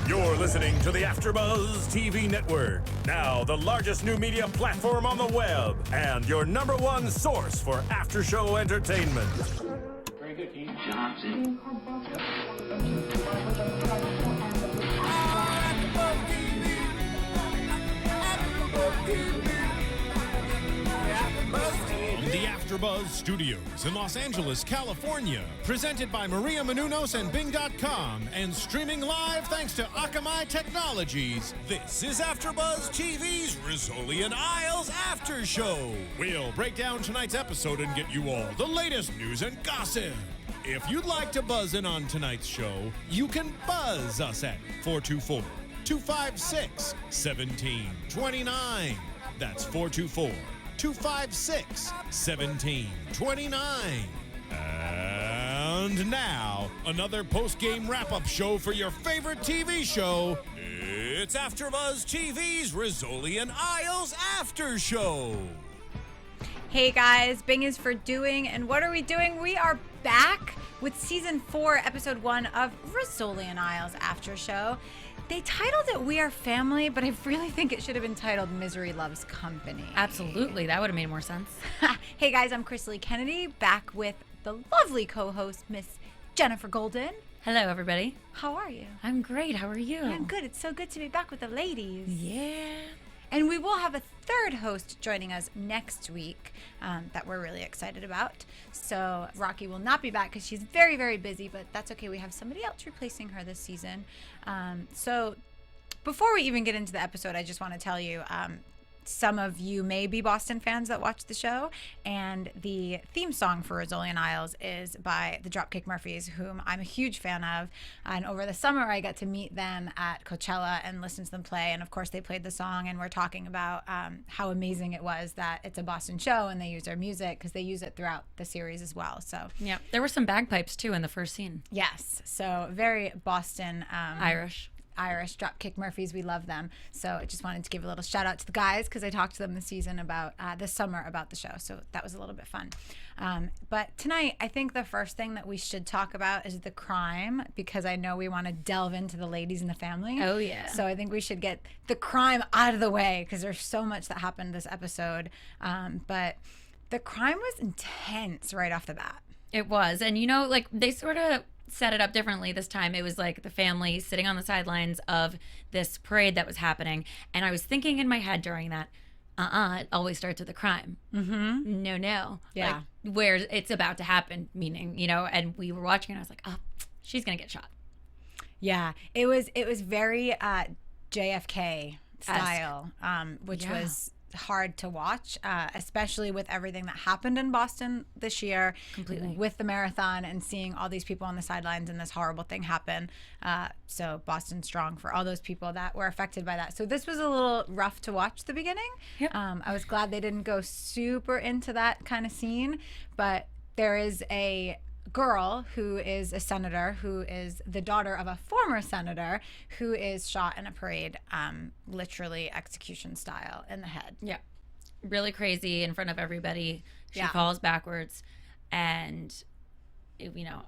You're listening to the AFTERBUZZ TV network, now the largest new media platform on the web, and your #1 source for after-show entertainment. Very good, Keith. Johnson. The AFTERBUZZ Studios in Los Angeles, California. Presented by Maria Menounos and Bing.com and streaming live thanks to Akamai Technologies. This is AFTERBUZZ TV's Rizzoli Isles After Show. We'll break down tonight's episode and get you all the latest news and gossip. If you'd like to buzz in on tonight's show, you can buzz us at 424-256-1729. That's 424-256-1729. And now, another post-game wrap-up show for your favorite TV show. It's AFTERBUZZ TV's Rizzoli Isles After Show. Hey guys, Bing is for doing, and what are we doing? We are back with Season 4, Episode 1 of Rizzoli Isles After Show. They titled it We Are Family, but I really think it should have been titled Misery Loves Company. Absolutely. That would have made more sense. Hey guys, I'm Krisily Kennedy, back with the lovely co-host, Miss Jenifer Golden. Hello, everybody. How are you? I'm great. How are you? I'm good. It's so good to be back with the ladies. Yeah. And we will have a third host joining us next week that we're really excited about. So Rocky will not be back because she's very, very busy, but that's okay. We have somebody else replacing her this season. So before we even get into the episode, I just want to tell you, some of you may be Boston fans that watch the show, and the theme song for Rizzoli Isles is by the Dropkick Murphys, whom I'm a huge fan of. And over the summer, I got to meet them at Coachella and listen to them play. And of course, they played the song, and we're talking about how amazing it was that it's a Boston show and they use their music because they use it throughout the series as well. So yeah, there were some bagpipes too in the first scene. yes, so very Boston Irish. Dropkick Murphys, we love them. So I just wanted to give a little shout out to the guys because I talked to them this summer about the show. So that was a little bit fun. But tonight, I think the first thing that we should talk about is the crime, because I know we want to delve into the ladies in the family. Oh, yeah. So I think we should get the crime out of the way because there's so much that happened this episode. But the crime was intense right off the bat. It was. And, like they sort of set it up differently this time. It was like the family sitting on the sidelines of this parade that was happening. And I was thinking in my head during that, it always starts with a crime. Mm-hmm. No. Yeah. Like, where it's about to happen, meaning, and we were watching and I was like, oh, she's going to get shot. Yeah. It was very JFK style, which was hard to watch, especially with everything that happened in Boston this year. Completely. With the marathon and seeing all these people on the sidelines and this horrible thing happen. So Boston strong for all those people that were affected by that. So this was a little rough to watch the beginning. Yep. I was glad they didn't go super into that kind of scene, but there is a girl who is a senator, who is the daughter of a former senator, who is shot in a parade, literally execution style in the head. Yeah. Really crazy in front of everybody. She Yeah. falls backwards. And,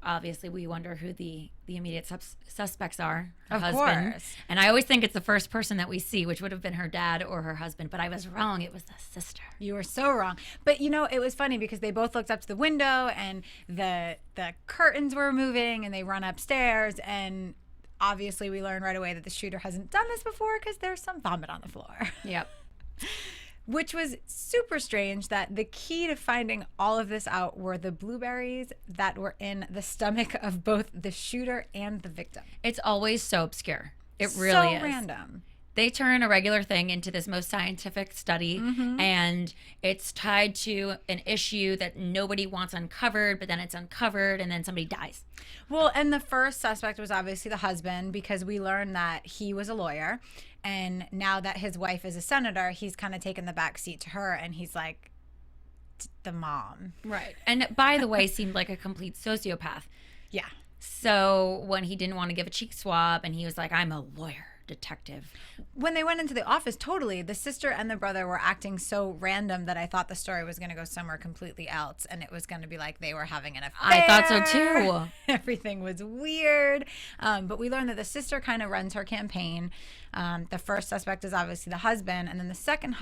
obviously we wonder who the immediate suspects are. Her Of husband. course. And I always think it's the first person that we see, which would have been her dad or her husband. But I was wrong. It was the sister. You were so wrong. But, it was funny because they both looked up to the window and the curtains were moving and they run upstairs. And obviously we learn right away that the shooter hasn't done this before because there's some vomit on the floor. Yep. Which was super strange that the key to finding all of this out were the blueberries that were in the stomach of both the shooter and the victim. It's always so obscure. It really is. So random. They turn a regular thing into this most scientific study, and it's tied to an issue that nobody wants uncovered, but then it's uncovered, and then somebody dies. Well, and the first suspect was obviously the husband, because we learned that he was a lawyer, and now that his wife is a senator, he's kind of taken the back seat to her, and he's like the mom. Right. And by the way, seemed like a complete sociopath. Yeah. So when he didn't want to give a cheek swab, and he was like, I'm a lawyer. detective. When they went into the office, totally, the sister and the brother were acting so random that I thought the story was going to go somewhere completely else, and it was going to be like they were having an affair. I thought so too. Everything was weird. But we learned that the sister kind of runs her campaign. The first suspect is obviously the husband, and then the second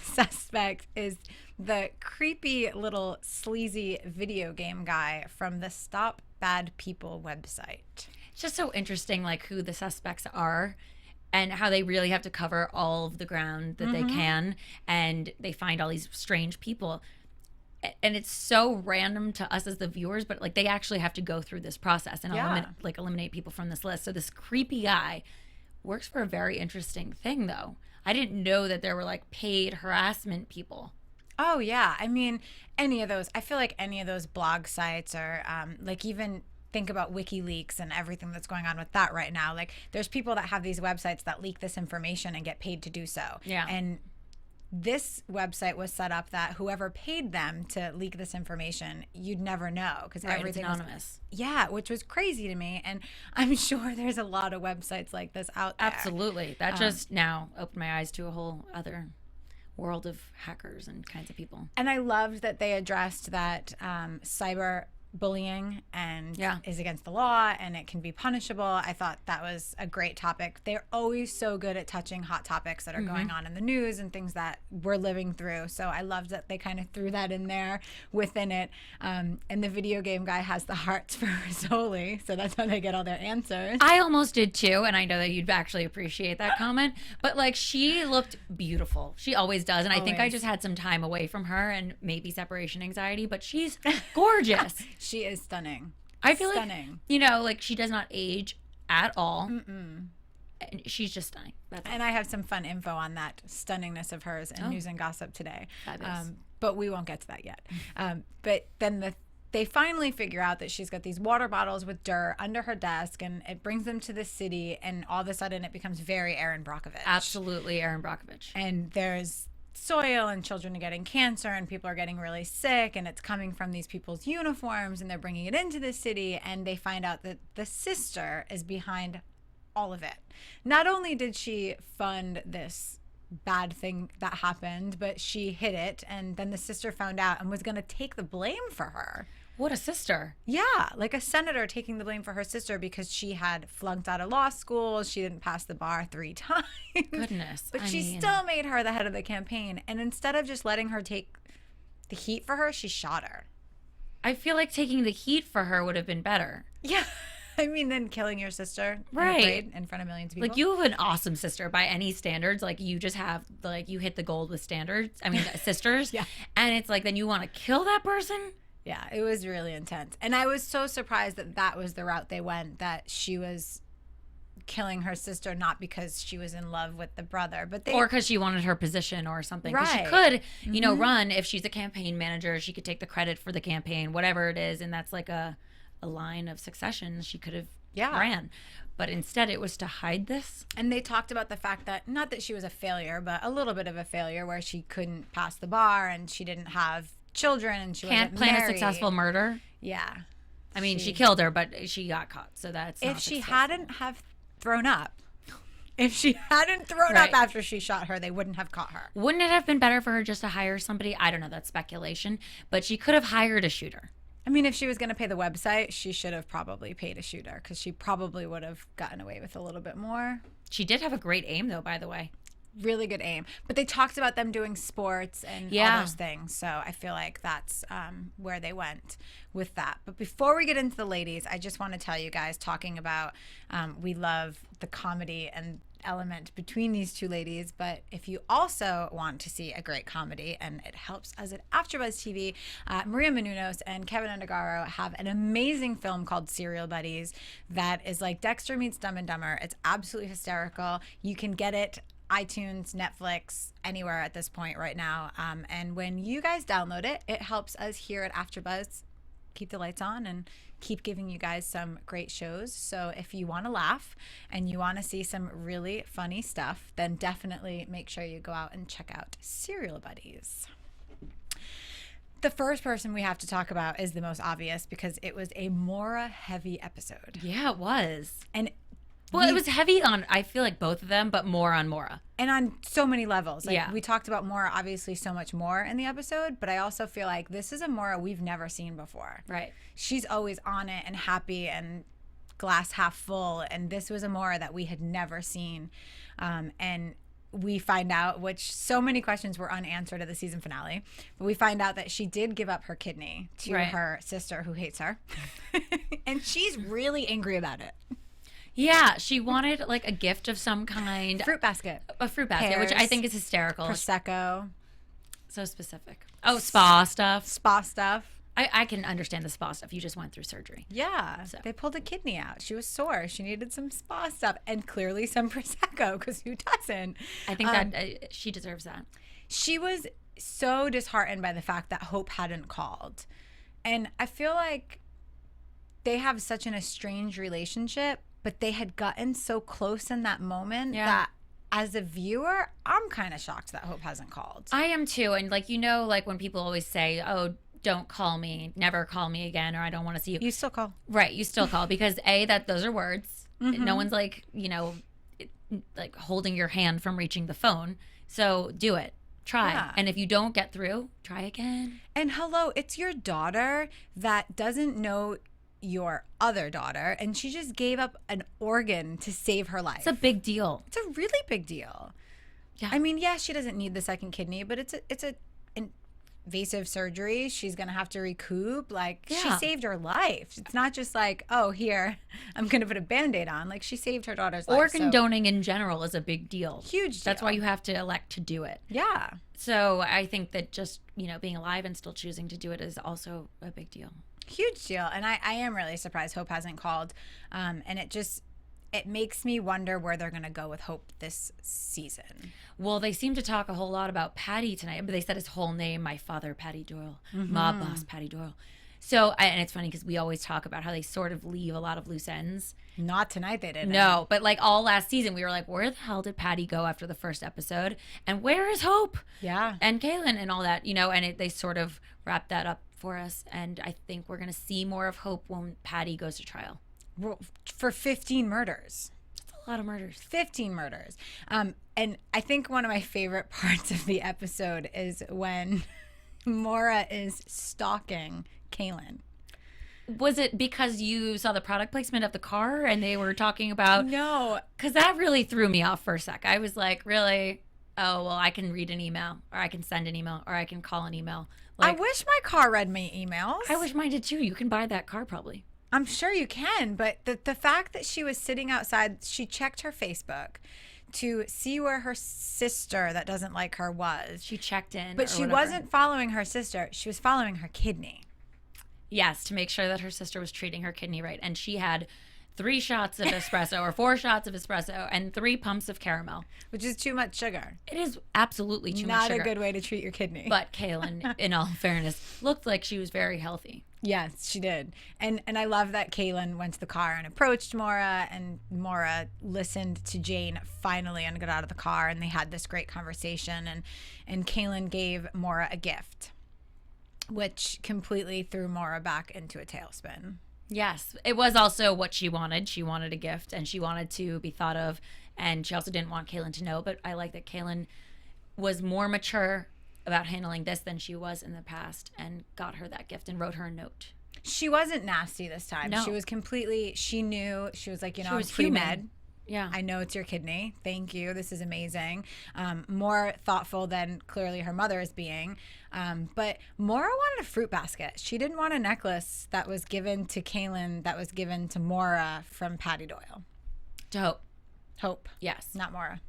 suspect is the creepy little sleazy video game guy from the Stop Bad People website. It's just so interesting, like, who the suspects are and how they really have to cover all of the ground that they can, and they find all these strange people. And it's so random to us as the viewers, but like they actually have to go through this process and eliminate people from this list. So this creepy guy works for a very interesting thing, though. I didn't know that there were like paid harassment people. Oh, yeah. I mean, any of those, I feel like any of those blog sites or like even think about WikiLeaks and everything that's going on with that right now. Like there's people that have these websites that leak this information and get paid to do so. Yeah. And this website was set up that whoever paid them to leak this information, you'd never know because everything it's anonymous. Yeah, which was crazy to me. And I'm sure there's a lot of websites like this out there. Absolutely. That just now opened my eyes to a whole other world of hackers and kinds of people. And I loved that they addressed that cyber bullying and is against the law and it can be punishable. I thought that was a great topic. They're always so good at touching hot topics that are going on in the news and things that we're living through. So I loved that they kind of threw that in there within it. And the video game guy has the hearts for Rizzoli, so that's how they get all their answers. I almost did too, and I know that you'd actually appreciate that comment, but like she looked beautiful. She always does, and I think I just had some time away from her and maybe separation anxiety, but she's gorgeous. She is stunning. I feel like, you know, like she does not age at all. And she's just stunning. And I have some fun info on that stunningness of hers in News and Gossip today. Fabulous. But we won't get to that yet. But then they finally figure out that she's got these water bottles with dirt under her desk, and it brings them to the city, and all of a sudden it becomes very Erin Brockovich. Absolutely Erin Brockovich. And there's soil and children are getting cancer and people are getting really sick, and it's coming from these people's uniforms, and they're bringing it into the city, and they find out that the sister is behind all of it. Not only did she fund this bad thing that happened, but she hid it, and then the sister found out and was going to take the blame for her. What a sister. Yeah, like a senator taking the blame for her sister because she had flunked out of law school. She didn't pass the bar 3 times. Goodness. But she still made her the head of the campaign. And instead of just letting her take the heat for her, she shot her. I feel like taking the heat for her would have been better. Yeah. I mean, then killing your sister in front of millions of people. Like, you have an awesome sister by any standards. Like, you just have, like, you hit the gold with standards. I mean, sisters. Yeah. And it's like, then you want to kill that person? Yeah, it was really intense. And I was so surprised that that was the route they went, that she was killing her sister not because she was in love with the brother, but or because she wanted her position or something. Right. She could, you know, run if she's a campaign manager. She could take the credit for the campaign, whatever it is, and that's like a line of succession. She could have ran. But instead it was to hide this. And they talked about the fact that, not that she was a failure, but a little bit of a failure where she couldn't pass the bar and she didn't have children and she can't plan a successful murder. Yeah. I mean, she killed her, but she got caught, so that's not if she successful. hadn't have thrown up. If she hadn't thrown up after she shot her, they wouldn't have caught her. Wouldn't it have been better for her just to hire somebody? I don't know, that's speculation, but she could have hired a shooter. I mean, if she was going to pay the website, she should have probably paid a shooter because she probably would have gotten away with a little bit more. She did have a great aim, though, by the way. Really good aim. But they talked about them doing sports and all those things. So I feel like that's where they went with that. But before we get into the ladies, I just want to tell you guys, talking about we love the comedy and element between these two ladies, but if you also want to see a great comedy, and it helps us at AfterBuzz TV, Maria Menounos and Kevin Undergaro have an amazing film called Serial Buddies that is like Dexter meets Dumb and Dumber. It's absolutely hysterical. You can get it iTunes, Netflix, anywhere at this point right now. And when you guys download it, it helps us here at AfterBuzz keep the lights on and keep giving you guys some great shows. So if you want to laugh and you want to see some really funny stuff, then definitely make sure you go out and check out Serial Buddies. The first person we have to talk about is the most obvious because it was a Maura heavy episode. Yeah, it was. And Well, it was heavy on, I feel like, both of them, but more on Maura. And on so many levels. Like, Yeah. we talked about Maura, obviously, so much more in the episode, but I also feel like this is a Maura we've never seen before. Right. She's always on it and happy and glass half full, and this was a Maura that we had never seen. And we find out, which so many questions were unanswered at the season finale, but we find out that she did give up her kidney to Right. her sister who hates her. And she's really angry about it. Yeah, she wanted like a gift of some kind. Fruit basket. A fruit basket, which I Pears, think is hysterical. Prosecco. So specific. Oh, spa stuff. Spa stuff. I can understand the spa stuff. You just went through surgery. Yeah, they pulled a kidney out. She was sore. She needed some spa stuff and clearly some Prosecco, because who doesn't? I think that she deserves that. She was so disheartened by the fact that Hope hadn't called. And I feel like they have such an estranged relationship, but they had gotten so close in that moment that as a viewer, I'm kind of shocked that Hope hasn't called. I am too. And like, like when people always say, oh, don't call me, never call me again, or I don't want to see you. You still call. Right. You still call because those are words. No one's like, like holding your hand from reaching the phone. So do it. Try. Yeah. And if you don't get through, try again. And hello, it's your daughter that doesn't know your other daughter, and she just gave up an organ to save her life. It's a big deal. It's a really big deal. Yeah. I mean, she doesn't need the second kidney, but it's a invasive surgery. She's gonna have to recoup. Like, she saved her life. It's not just like, oh, here, I'm gonna put a Band-Aid on. Like, she saved her daughter's life. Organ donating in general is a big deal. Huge deal. That's why you have to elect to do it. Yeah. So I think that just, being alive and still choosing to do it is also a big deal. Huge deal. And I am really surprised Hope hasn't called. And it makes me wonder where they're going to go with Hope this season. Well, they seem to talk a whole lot about Patty tonight, but they said his whole name, my father, Patty Doyle, mob boss, Patty Doyle. So, and it's funny because we always talk about how they sort of leave a lot of loose ends. Not tonight, they didn't. No, but like all last season, we were like, where the hell did Patty go after the first episode? And where is Hope? Yeah. And Kaylin and all that, and they sort of wrapped that up for us. And I think we're going to see more of Hope when Patty goes to trial. Well, for 15 murders. That's a lot of murders. 15 murders. And I think one of my favorite parts of the episode is when Maura is stalking Kaylin. Was it because you saw the product placement of the car and they were talking about... No. Because that really threw me off for a sec. I was like, really? Oh, well, I can read an email, or I can send an email, or I can call an email. Like, I wish my car read my emails. I wish mine did too. You can buy that car probably. I'm sure you can, but the fact that she was sitting outside, she checked her Facebook to see where her sister that doesn't like her was. She checked in. But she wasn't following her sister. She was following her kidney. Yes, to make sure that her sister was treating her kidney right. And she had 3 shots of espresso or 4 shots of espresso and 3 pumps of caramel. Which is too much sugar. It is absolutely too much Not sugar. a good way to treat your kidney. But Kaylin, in all fairness, looked like she was very healthy. Yes, she did. And I love that Kaylin went to the car and approached Maura, and Maura listened to Jane finally and got out of the car, and they had this great conversation, and Kaylin gave Maura a gift, which completely threw Maura back into a tailspin. Yes, it was also what she wanted. She wanted a gift, and she wanted to be thought of, and she also didn't want Kaylin to know, but I like that Kaylin was more mature about handling this than she was in the past and got her that gift and wrote her a note. She wasn't nasty this time. No. She was completely, she knew, she was like, She I'm was pre-med. human. Yeah. I know it's your kidney. Thank you. This is amazing. More thoughtful than clearly her mother is being. But Maura wanted a fruit basket. She didn't want a necklace that was given to Kaylin, that was given to Maura from Patty Doyle. To Hope. Hope. Yes. Not Maura.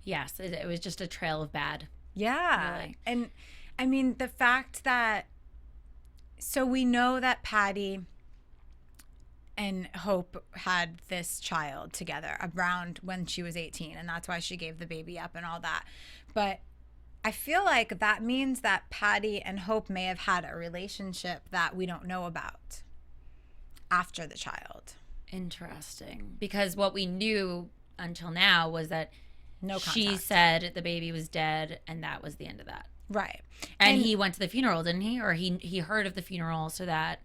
Yes. It was just a trail of bad. Yeah. Really. And I mean, the fact that, so we know that Patty and Hope had this child together around when she was 18, and that's why she gave the baby up and all that. But I feel like that means that Patty and Hope may have had a relationship that we don't know about after the child. Interesting. Because what we knew until now was that No she contact. said the baby was dead, and that was the end of that. Right. And he went to the funeral, didn't he? Or he heard of the funeral so that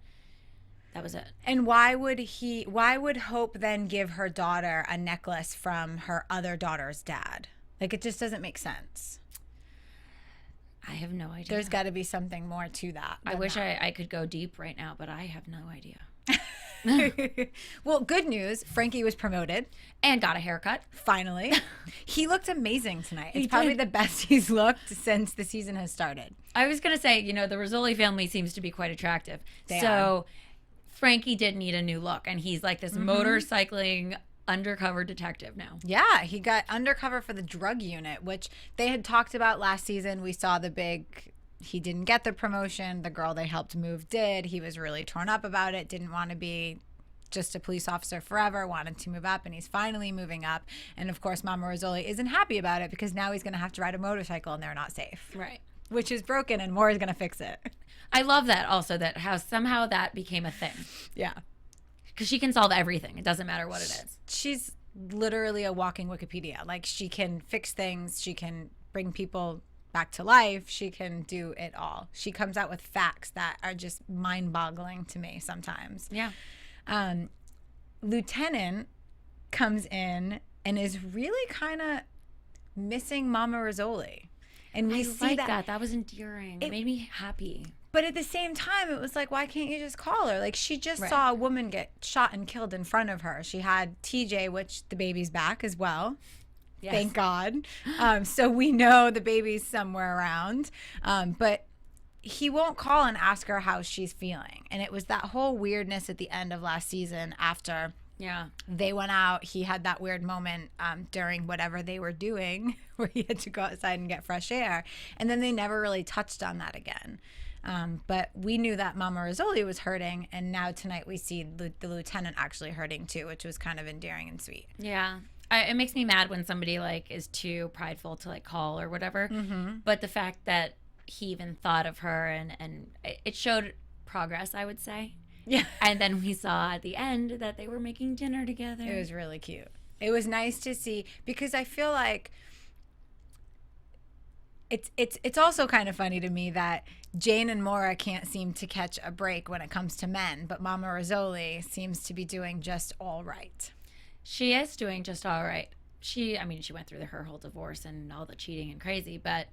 That was it. And why would Hope then give her daughter a necklace from her other daughter's dad? Like, it just doesn't make sense. I have no idea. There's got to be something more to that. I wish I could go deep right now, but I have no idea. Well, good news. Frankie was promoted. And got a haircut. Finally. He looked amazing tonight. It's He probably did. the best he's looked since the season has started. I was going to say, the Rizzoli family seems to be quite attractive. They So Frankie did need a new look, and he's like this Mm-hmm. motorcycling undercover detective now. Yeah, he got undercover for the drug unit, which they had talked about last season. We saw he didn't get the promotion. The girl they helped move did. He was really torn up about it, didn't want to be just a police officer forever, wanted to move up, and he's finally moving up. And of course, Mama Rizzoli isn't happy about it because now he's going to have to ride a motorcycle and they're not safe. Right. Which is broken, and Maura's going to fix it. I love that also, that how somehow that became a thing. Yeah. Because she can solve everything. It doesn't matter what it is. She's literally a walking Wikipedia. Like, she can fix things. She can bring people back to life. She can do it all. She comes out with facts that are just mind-boggling to me sometimes. Yeah. Lieutenant comes in and is really kind of missing Mama Rizzoli. And we I see like that. That was endearing. It made me happy. But at the same time, it was like, why can't you just call her? Like, she just Right. saw a woman get shot and killed in front of her. She had TJ, which the baby's back as well. Yes. Thank God. So we know the baby's somewhere around. But he won't call and ask her how she's feeling. And it was that whole weirdness at the end of last season after Yeah. they went out. He had that weird moment during whatever they were doing where he had to go outside and get fresh air. And then they never really touched on that again. But we knew that Mama Rizzoli was hurting, and now tonight we see the lieutenant actually hurting too, which was kind of endearing and sweet. Yeah. It makes me mad when somebody like is too prideful to like call or whatever. Mm-hmm. But the fact that he even thought of her and it showed progress, I would say. Yeah. And then we saw at the end that they were making dinner together. It was really cute. It was nice to see, because I feel like it's also kind of funny to me that Jane and Maura can't seem to catch a break when it comes to men, but Mama Rizzoli seems to be doing just all right. She is doing just all right. She went through her whole divorce and all the cheating and crazy, but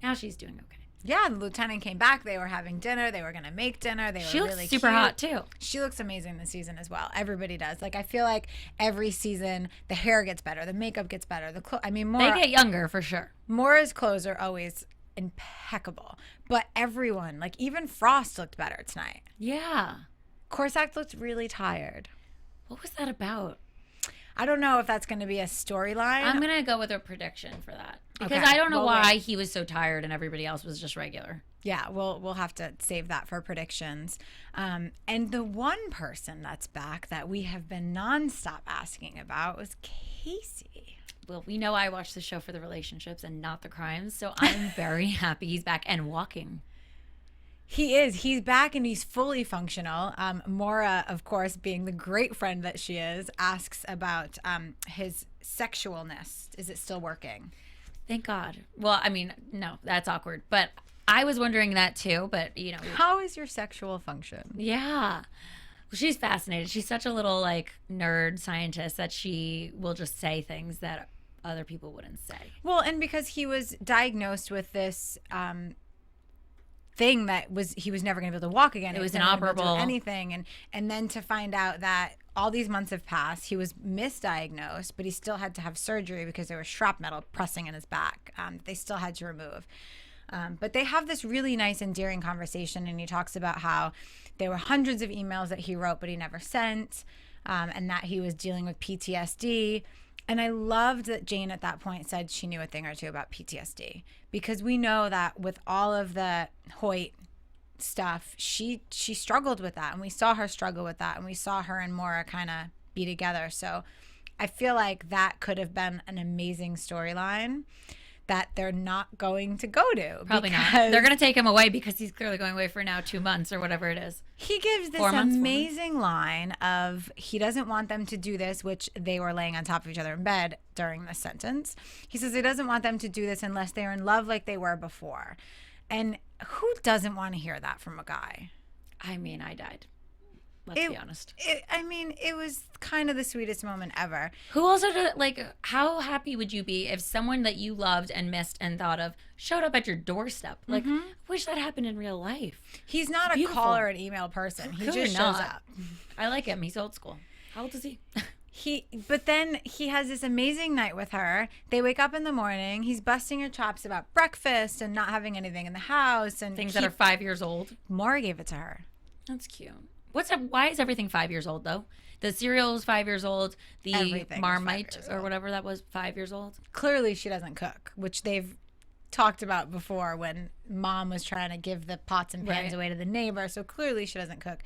now she's doing okay. Yeah, the lieutenant came back. They were having dinner. They were going to make dinner. They were She looks really super cute. hot too. She looks amazing this season as well. Everybody does. Like, I feel like every season the hair gets better, the makeup gets better. They get younger for sure. Maura's clothes are always impeccable, but everyone, like even Frost, looked better tonight. Yeah. Corsac looked really tired. What was that about? I don't know if that's going to be a storyline. I'm going to go with a prediction for that. Because Okay. I don't know Well, why wait. he was so tired and everybody else was just regular. Yeah, we'll have to save that for predictions. And the one person that's back that we have been nonstop asking about was Casey. Well, we know I watch the show for the relationships and not the crimes, so I'm very happy he's back and walking. He is. He's back and he's fully functional. Maura, of course, being the great friend that she is, asks about his sexualness. Is it still working? Thank God. Well, no, that's awkward. But I was wondering that too, but How is your sexual function? yeah. Well, she's fascinated. She's such a little like nerd scientist that she will just say things that other people wouldn't say. Well, and because he was diagnosed with this thing that he was never going to be able to walk again. It was never gonna be able to do inoperable. anything, and then to find out that all these months have passed, he was misdiagnosed, but he still had to have surgery because there was shrapnel pressing in his back. They still had to remove. But they have this really nice, endearing conversation, and he talks about how there were hundreds of emails that he wrote but he never sent, and that he was dealing with PTSD. And I loved that Jane at that point said she knew a thing or two about PTSD, because we know that with all of the Hoyt stuff, she struggled with that, and we saw her struggle with that, and we saw her and Maura kind of be together. So I feel like that could have been an amazing storyline that they're not going to go to. Probably not. because They're going to take him away because he's clearly going away for now 2 months or whatever it is. He gives this 4 months, 4 months. amazing line of he doesn't want them to do this, which they were laying on top of each other in bed during this sentence. He says he doesn't want them to do this unless they're in love like they were before. And who doesn't want to hear that from a guy? I died. Let's be honest. It was kind of the sweetest moment ever. Who also, how happy would you be if someone that you loved and missed and thought of showed up at your doorstep? Like, wish that happened in real life. He's not a call or an email person. He just shows up. I like him. He's old school. How old is he? But then he has this amazing night with her. They wake up in the morning. He's busting her chops about breakfast and not having anything in the house and Things that are 5 years old. Maura gave it to her. That's cute. What's up? Why is everything 5 years old though? The cereal is 5 years old. The Everything is 5 Marmite years or old. whatever that was 5 years old. Clearly, she doesn't cook, which they've talked about before when mom was trying to give the pots and pans away to the neighbor. So clearly, she doesn't cook.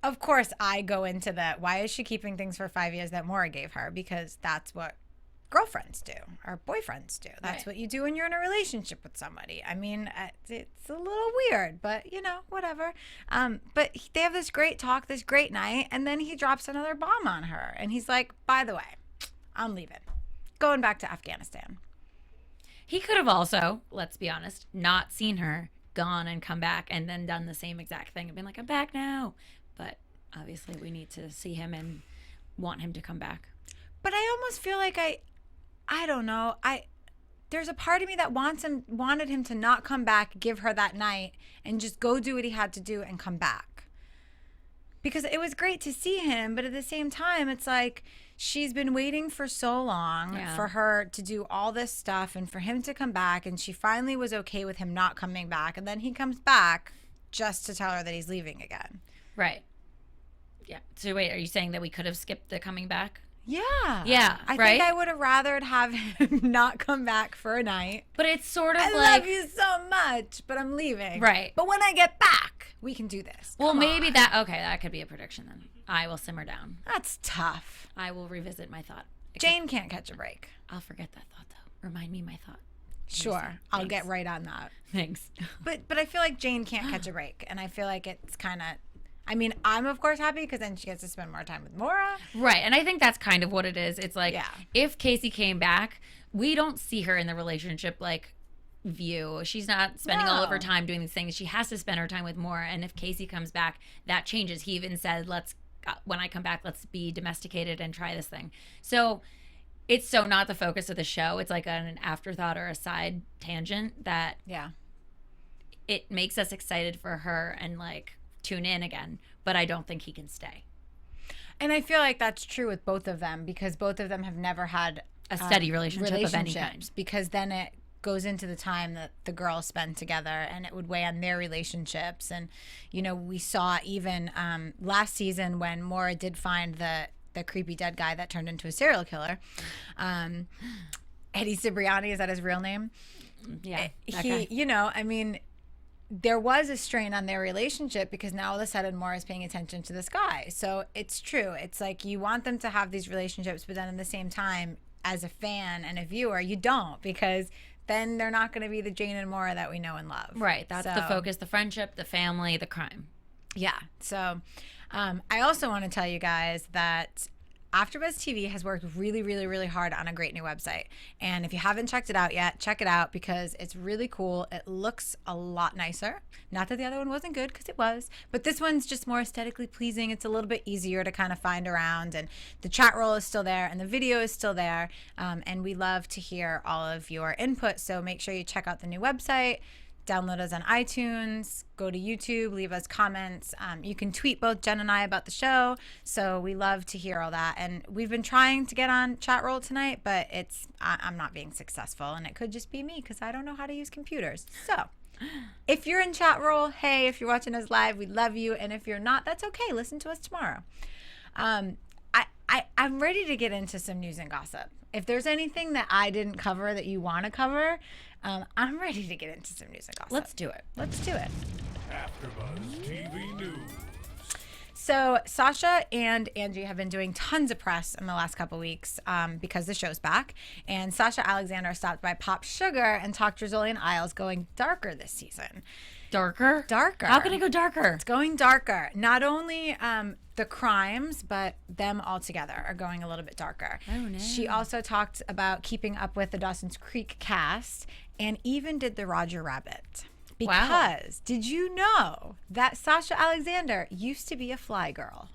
Of course, I go into that. Why is she keeping things for 5 years that Maura gave her? Because that's what girlfriends do or boyfriends do. That's what you do when you're in a relationship with somebody. I mean, it's a little weird, but whatever. But they have this great talk, this great night, and then he drops another bomb on her. And he's like, by the way, I'm leaving. Going back to Afghanistan. He could have also, let's be honest, not seen her, gone and come back and then done the same exact thing and been like, I'm back now. But obviously we need to see him and want him to come back. But I almost feel like I don't know. There's a part of me that wanted him to not come back, give her that night, and just go do what he had to do and come back. Because it was great to see him, but at the same time, it's like she's been waiting for so long for her to do all this stuff and for him to come back, and she finally was okay with him not coming back, and then he comes back just to tell her that he's leaving again. Right. Yeah. So wait, are you saying that we could have skipped the coming back? Yeah. Yeah, I right? think I would have rathered have him not come back for a night. But it's sort of I like... love you so much, but I'm leaving. Right. But when I get back, we can do this. Well, Come maybe on. that could be a prediction then. I will simmer down. That's tough. I will revisit my thought. Jane can't catch a break. I'll forget that thought though. Remind me my thought. Sure. I'll Thanks. get right on that. Thanks. But I feel like Jane can't catch a break. And I feel like it's kind of... I mean, I'm of course happy because then she gets to spend more time with Maura. Right. And I think that's kind of what it is. It's like, Yeah. if Casey came back, we don't see her in the relationship like view. She's not spending all of her No. time doing these things. She has to spend her time with Maura. And if Casey comes back, that changes. He even said, when I come back, let's be domesticated and try this thing. So it's so not the focus of the show. It's like an afterthought or a side tangent that Yeah. it makes us excited for her and like tune in again. But I don't think he can stay. And I feel like that's true with both of them because both of them have never had A steady relationship of any kind. Because then it goes into the time that the girls spend together and it would weigh on their relationships. And, we saw even last season when Maura did find the creepy dead guy that turned into a serial killer. Eddie Cibriani, is that his real name? Yeah. There was a strain on their relationship because now all of a sudden Maura's paying attention to this guy. So it's true. It's like you want them to have these relationships, but then at the same time, as a fan and a viewer, you don't because then they're not going to be the Jane and Maura that we know and love. Right. That's the focus, the friendship, the family, the crime. Yeah. So I also want to tell you guys that AfterBuzz TV has worked really, really, really hard on a great new website. And if you haven't checked it out yet, check it out because it's really cool. It looks a lot nicer. Not that the other one wasn't good because it was, but this one's just more aesthetically pleasing. It's a little bit easier to kind of find around and the chat roll is still there and the video is still there. And we love to hear all of your input. So make sure you check out the new website. Download us on iTunes, go to YouTube, leave us comments. You can tweet both Jen and I about the show. So we love to hear all that. And we've been trying to get on chat roll tonight, but I'm not being successful. And it could just be me because I don't know how to use computers. So if you're in chat roll, hey, if you're watching us live, we love you. And if you're not, that's okay. Listen to us tomorrow. I'm ready to get into some news and gossip. If there's anything that I didn't cover that you want to cover, I'm ready to get into some news and gossip. Let's do it. Let's do it. AfterBuzz TV News. So Sasha and Angie have been doing tons of press in the last couple weeks because the show's back. And Sasha Alexander stopped by Pop Sugar and talked Rizzoli Isles going darker this season. Darker? Darker. How can it go darker? It's going darker. Not only the crimes, but them all together are going a little bit darker. Oh, no. She also talked about keeping up with the Dawson's Creek cast and even did the Roger Rabbit Because did you know that Sasha Alexander used to be a fly girl?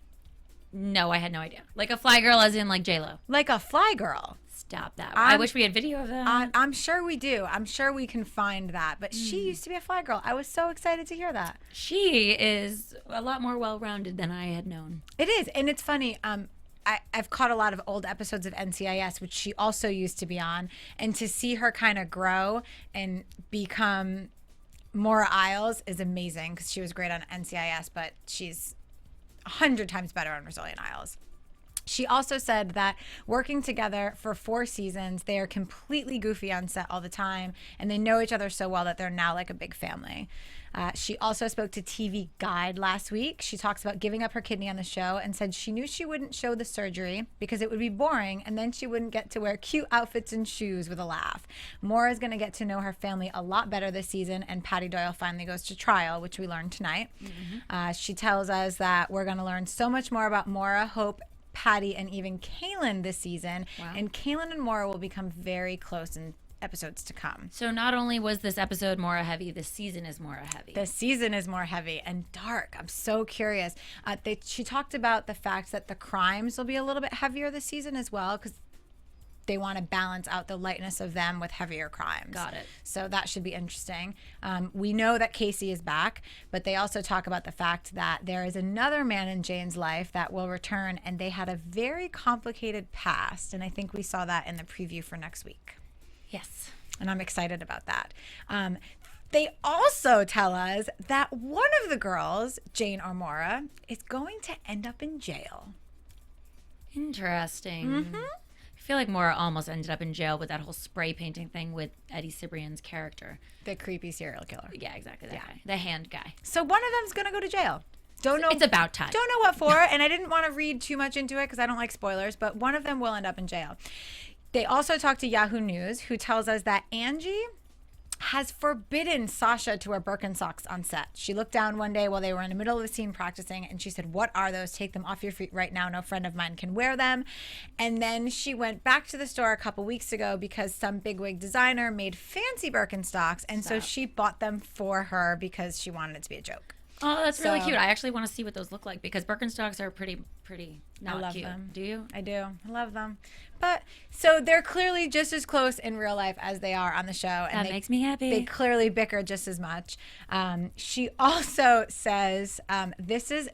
No, I had no idea. Like a fly girl as in like J-Lo. Like a fly girl. Stop that. I wish we had video of that. I'm sure we do. I'm sure we can find that. But she used to be a fly girl. I was so excited to hear that. She is a lot more well-rounded than I had known. It is. And it's funny. I've caught a lot of old episodes of NCIS, which she also used to be on. And to see her kind of grow and become Maura Isles is amazing because she was great on NCIS, but she's 100 times better on Rizzoli Isles. She also said that working together for 4 seasons, they are completely goofy on set all the time, and they know each other so well that they're now like a big family. She also spoke to TV Guide last week. She talks about giving up her kidney on the show and said she knew she wouldn't show the surgery because it would be boring, and then she wouldn't get to wear cute outfits and shoes with a laugh. Maura's going to get to know her family a lot better this season, and Patty Doyle finally goes to trial, which we learned tonight. She tells us that we're going to learn so much more about Maura, Hope, Patty, and even Kaylin this season. Wow. And Kaylin and Maura will become very close in episodes to come. So not only was this episode Maura heavy, this season is Maura heavy. The season is more heavy and dark. I'm so curious. She talked about the fact that the crimes will be a little bit heavier this season as well because they want to balance out the lightness of them with heavier crimes. Got it. So that should be interesting. We know that Casey is back, but they also talk about the fact that there is another man in Jane's life that will return, and they had a very complicated past. And I think we saw that in the preview for next week. Yes. And I'm excited about that. They also tell us that one of the girls, Jane or Maura, is going to end up in jail. Interesting. I feel like Maura almost ended up in jail with that whole spray painting thing with Eddie Cibrian's character. The creepy serial killer. Yeah, exactly. That guy. The hand guy. So one of them's going to go to jail. Don't know. It's about time. Don't know what for, and I didn't want to read too much into it because I don't like spoilers, but one of them will end up in jail. They also talked to Yahoo News, who tells us that Angie has forbidden Sasha to wear Birkenstocks on set. She looked down one day while they were in the middle of the scene practicing, and she said, "What are those? Take them off your feet right now. No friend of mine can wear them." And then she went back to the store a couple weeks ago because some bigwig designer made fancy Birkenstocks, and so she bought them for her because she wanted it to be a joke. Oh, that's really cute. I actually want to see what those look like because Birkenstocks are pretty not I love cute. them. Do you? I do. I love them. But so they're clearly just as close in real life as they are on the show. And That makes me happy. They clearly bicker just as much. She also says this is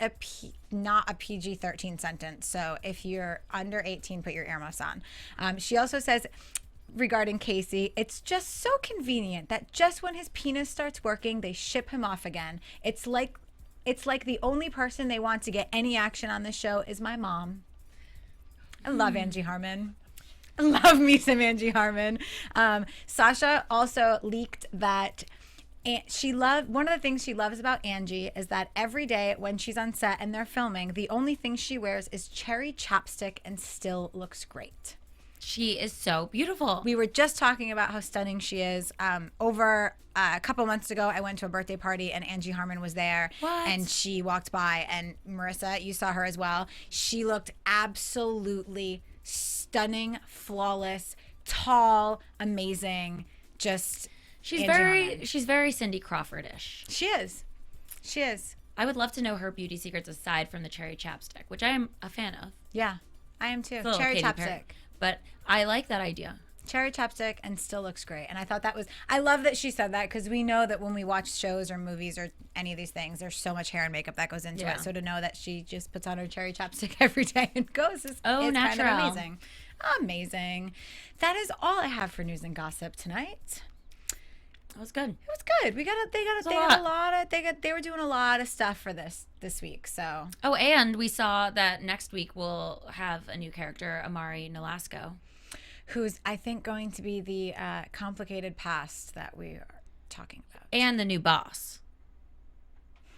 not a PG-13 sentence. So if you're under 18, put your earmuffs on. She also says, regarding Casey, it's just so convenient that just when his penis starts working, they ship him off again. It's like the only person they want to get any action on the show is my mom. I love Angie Harmon. I love me some Angie Harmon. Sasha also leaked that one of the things she loves about Angie is that every day when she's on set and they're filming, the only thing she wears is cherry chapstick and still looks great. She is so beautiful. We were just talking about how stunning she is. Over a couple months ago, I went to a birthday party and Angie Harmon was there. What? And she walked by, and Marissa, you saw her as well. She looked absolutely stunning, flawless, tall, amazing. Just She's Angie Harmon. she's very Cindy Crawford-ish. She is. She is. I would love to know her beauty secrets aside from the cherry chapstick, which I am a fan of. Yeah, I am too. It's a little Cherry Katy chapstick. Perry. But I like that idea. Cherry chapstick and still looks great. And I thought I love that she said that because we know that when we watch shows or movies or any of these things, there's so much hair and makeup that goes into Yeah. it. So to know that she just puts on her cherry chapstick every day and goes is kind natural. of amazing. Amazing. That is all I have for news and gossip tonight. That was good. It was good. They were doing a lot of stuff for this week. So Oh, and we saw that next week we'll have a new character, Amari Nolasco. who's I think going to be the complicated past that we are talking about. And the new boss.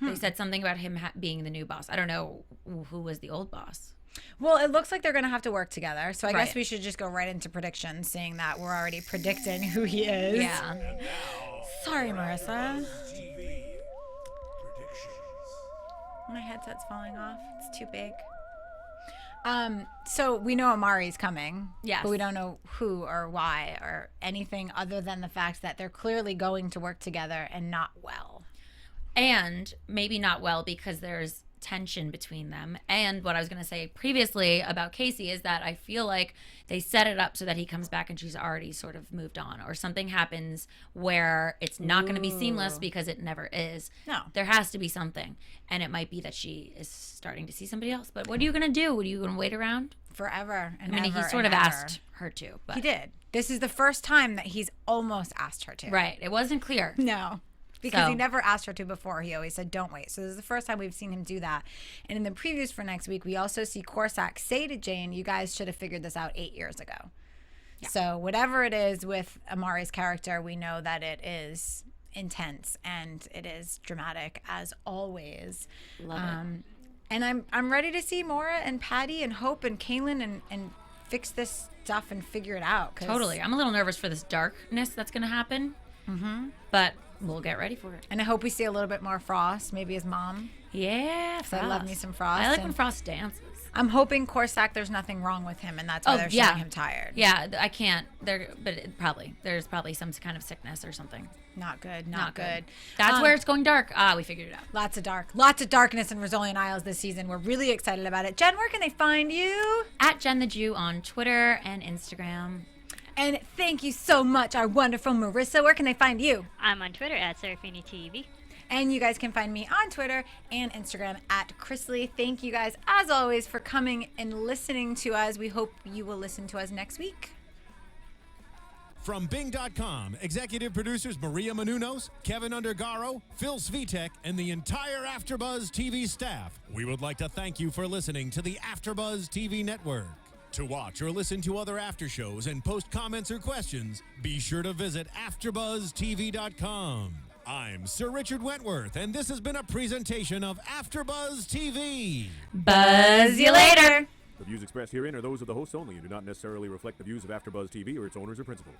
They said something about him being the new boss. I don't know who was the old boss. Well, it looks like they're going to have to work together. So I Right. guess we should just go right into predictions, seeing that we're already predicting who he is. Yeah. Sorry, Marissa. TV predictions. My headset's falling off. It's too big. So we know Amari's coming. Yes. But we don't know who or why or anything other than the fact that they're clearly going to work together and not well. And maybe not well because there's tension between them. And what I was going to say previously about Casey is that I feel like they set it up so that he comes back and she's already sort of moved on, or something happens where it's not going to be seamless because it never is. No. There has to be something. And it might be that she is starting to see somebody else. But what are you going to do? Are you going to wait around? Forever and I mean, ever he sort and of ever. asked her to. But He did. This is the first time that he's almost asked her to. Right. It wasn't clear. No. Because So- he never asked her to before. He always said, don't wait. So this is the first time we've seen him do that. And in the previews for next week, we also see Corsac say to Jane, you guys should have figured this out 8 years ago. Yeah. So whatever it is with Amari's character, we know that it is intense and it is dramatic as always. Love it. And I'm ready to see Maura and Patty and Hope and Kaylin and fix this stuff and figure it out. 'Cause Totally. I'm a little nervous for this darkness that's going to happen. Mm-hmm. But we'll get ready for it. And I hope we see a little bit more Frost, maybe his mom. Yeah, So I love me some Frost. I like and when Frost dances. I'm hoping Corsac, there's nothing wrong with him, and that's why they're showing him tired. Yeah, I can't. There's probably some kind of sickness or something. Not good. Not good. That's where it's going dark. We figured it out. Lots of darkness in Rizzoli Isles this season. We're really excited about it. Jen, where can they find you? At Jen the Jew on Twitter and Instagram. And thank you so much, our wonderful Marissa. Where can they find you? I'm on Twitter at Serafini TV. And you guys can find me on Twitter and Instagram at Krisily. Thank you guys, as always, for coming and listening to us. We hope you will listen to us next week. From Bing.com, executive producers Maria Menounos, Kevin Undergaro, Phil Svitek, and the entire AfterBuzz TV staff, we would like to thank you for listening to the AfterBuzz TV network. To watch or listen to other after shows and post comments or questions, be sure to visit AfterBuzzTV.com. I'm Sir Richard Wentworth, and this has been a presentation of AfterBuzz TV. Buzz you later. The views expressed herein are those of the hosts only and do not necessarily reflect the views of AfterBuzz TV or its owners or principals.